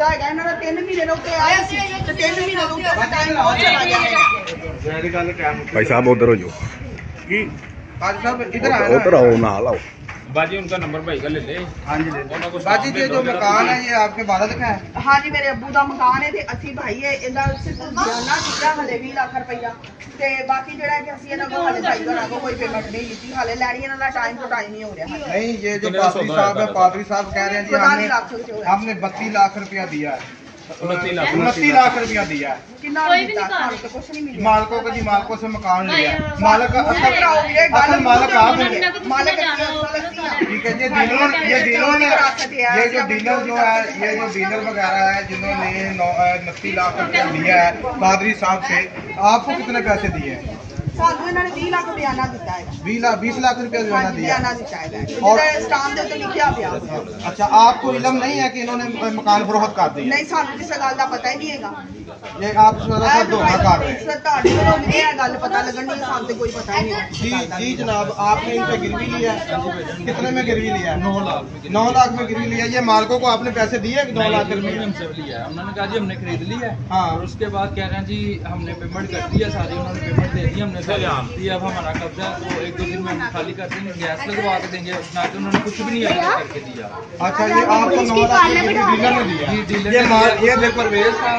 कब्जा है इन्होंने 3 महीने के उत्ते आया सी ते 3 महीने के उत्ते टाइम और चला गया। भाई साहब उधर हो जाओ जी बाजी साहब इधर आए उधर आओ ना लाओ बाजी उनका नंबर भाई का ले ले। हाँ जी बाजी जी जो मकान है ये आपके वालिद का है? हाँ जी मेरे अब्बू का मकान है ते असि भाई ਇਹਦਾ ਸਿਰਫ ਜਾਨਾ ਦਿੱਤਾ ਹਲੇ 20 ਲੱਖ ਰੁਪਈਆ ਤੇ ਬਾਕੀ ਜਿਹੜਾ ਕਿ ਅਸੀਂ ਇਹਨਾਂ ਕੋਲ ਹਲੇ ਭਾਈ ਘਰਾਂ ਕੋਲ ਕੋਈ पेमेंट नहीं ली हाले लैनी ਇਹਨਾਂ ਦਾ टाइम टू टाइम ही हो रहा है। नहीं ये जो पादरी साहब है पादरी साहब कह रहे हैं जी हमने 32 लाख रुपया दिया है 29 लाख रुपया दिया है मालकों को जी मालकों से मकान लिया है मालिक असल मालिक आप ठीक है ये जो डीलर जो है ये जो डीलर वगैरह है जिन्होंने 29 लाख रुपया लिया है पादरी साहब से आपको कितने पैसे दिए हैं? ਸਾਨੂੰ ਇਹਨਾਂ ਨੇ 20 ਲੱਖ ਬਿਆਨਾ ਦਿੱਤਾ ਹੈ 20 लाख रुपया बियाना दिया ਬਿਆਨਾ ਦਿੱਤਾ ਹੈ और ਸਟਾਮ ਦੇ ਉੱਤੇ ਲਿਖਿਆ ਪਿਆ। अच्छा आपको इल्म नहीं है कि इन्होंने मकान फरोख्त कर दिया? ਨਹੀਂ ਸਾਨੂੰ ਕਿਸੇ ਗੱਲ ਦਾ ਪਤਾ ਹੀ ਨਹੀਂ ਹੈਗਾ। ये आप सर धोखा कर रहे हैं। सर ਤੁਹਾਡੇ ਕੋਲੋਂ ਮੈਨੂੰ ਇਹ ਗੱਲ ਪਤਾ ਲੱਗਣ ਦੀ ਸਾਨੂੰ ਤੇ ਕੋਈ ਪਤਾ ही नहीं। जी जी जनाब आपने इन पे गिरवी लिया है कितने में गिरवी लिया है? 9 लाख में गिरवी लिया। ये मालकों को आपने पैसे दिए 9 लाख रुपए हमसे लिया है उन्होंने कहा जी हमने खरीद लिया है। हाँ और उसके बाद कह रहे हैं जी हमने पेमेंट कर दिया सारी उन्होंने पेमेंट दे दी हमने दिया अब हमारा कब्जा तो 1-2 दिन में हम खाली कर देंगे गैस लगवा के देंगे ना कि उन्होंने कुछ भी नहीं अभी करके दिया। अच्छा ये आपको 9 लाख डीलर ने दिया? जी डीलर ये देखो परवेज था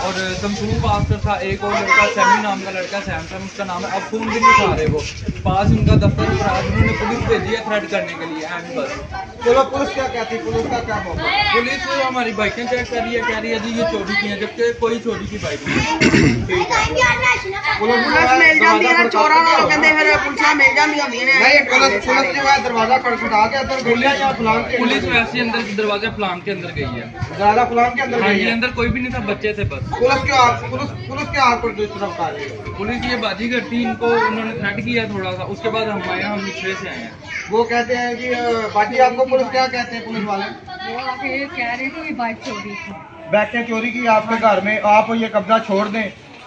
और शमसूर पास्टर था एक और लड़का सैमी नाम का लड़का सैमसंग उसका नाम है। अब फोन भी नहीं उठा रहे वो पास उनका दफ्तर उन्होंने पुलिस भेजी है थ्रेड करने के लिए एंड बस। चलो पुलिस क्या कहती है पुलिस का क्या बोलता है? पुलिस हमारी बाइकें चेक कर रही है कह रही है जी ये चोरी की है जबकि कोई चोरी की बाइक नहीं है। पुलिस मिल जाती है चोरा नाल कहंदे फिर पुलिस मिल जांदियां भी ने। नहीं पुलिस जो है दरवाजा खटखटा के अंदर गई है या फलान के पुलिस वैसे अंदर दरवाजे फलान के अंदर गई है दरवाजा फलान के अंदर हाँ गई जी है। अंदर कोई भी नहीं था बच्चे थे बस। पुलिस के हाथ पर डिस्टर्ब कर रही है। पुलिस ये बाजी करती इनको उन्होंने थ्रेट किया थोड़ा सा उसके बाद हम आए हम पिछले से आए हैं। वो कहते हैं कि बाकी आपको पुलिस क्या कहते हैं पुलिस वाले? वो कह रहे थे कि बाइक चोरी थी बैठे चोरी की आपके घर में आप ये कब्जा छोड़ दें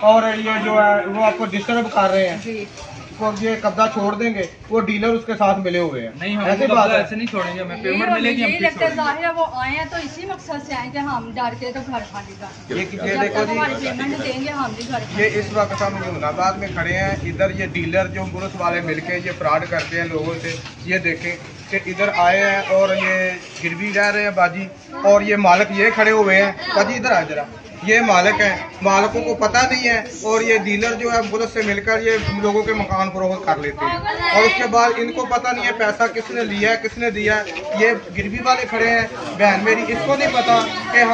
और ये जो है वो आपको डिस्टर्ब कर रहे हैं तो ये कब्जा छोड़ देंगे वो डीलर उसके साथ मिले हुए हैं। नहीं हम ऐसी बात है ऐसे नहीं छोड़ेंगे हमें पेमेंट मिलेगी हम यही लगता है जाहिर है वो आए हैं तो इसी मकसद से आए कि हम डर के तो घर खाली कर ये देखो जी हमारी पेमेंट देंगे हम भी घर ये इस वक्त हम जमुनाबाद में खड़े हैं इधर ये डीलर जो पुलिस वाले मिलके ये फ्रॉड करते हैं लोगों से ये देखें कि इधर आए हैं और ये गिरवी रह रहे हैं बाजी और ये मालिक ये खड़े हुए हैं बाजी इधर आ जरा ये मालिक हैं मालिकों को पता नहीं है और ये डीलर जो है पुलिस से मिलकर ये लोगों के मकान फरोख्त कर लेते हैं और उसके बाद इनको पता नहीं है पैसा किसने लिया है किसने दिया है। ये गिरवी वाले खड़े हैं बहन मेरी इसको नहीं पता कि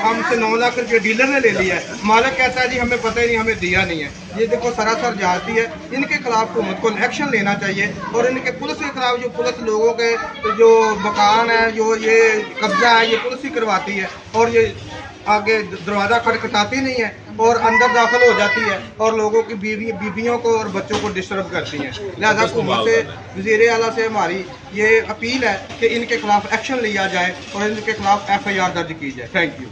हमसे 9 लाख रुपये डीलर ने ले लिया है। मालिक कहता है जी हमें पता ही नहीं हमें दिया नहीं है। ये देखो सरासर जाती है इनके खिलाफ हुकूमत को एक्शन लेना चाहिए और इनके पुलिस के खिलाफ जो पुलिस लोगों के जो मकान है जो ये कब्जा है ये पुलिस ही करवाती है और ये आगे दरवाज़ा खटखटाती नहीं है और अंदर दाखिल हो जाती है और लोगों की बीवियों को और बच्चों को डिस्टर्ब करती हैं। लिहाजा हुकूमत से वज़ीर आला से हमारी ये अपील है कि इनके खिलाफ एक्शन लिया जाए और इनके खिलाफ FIR दर्ज की जाए। Thank you.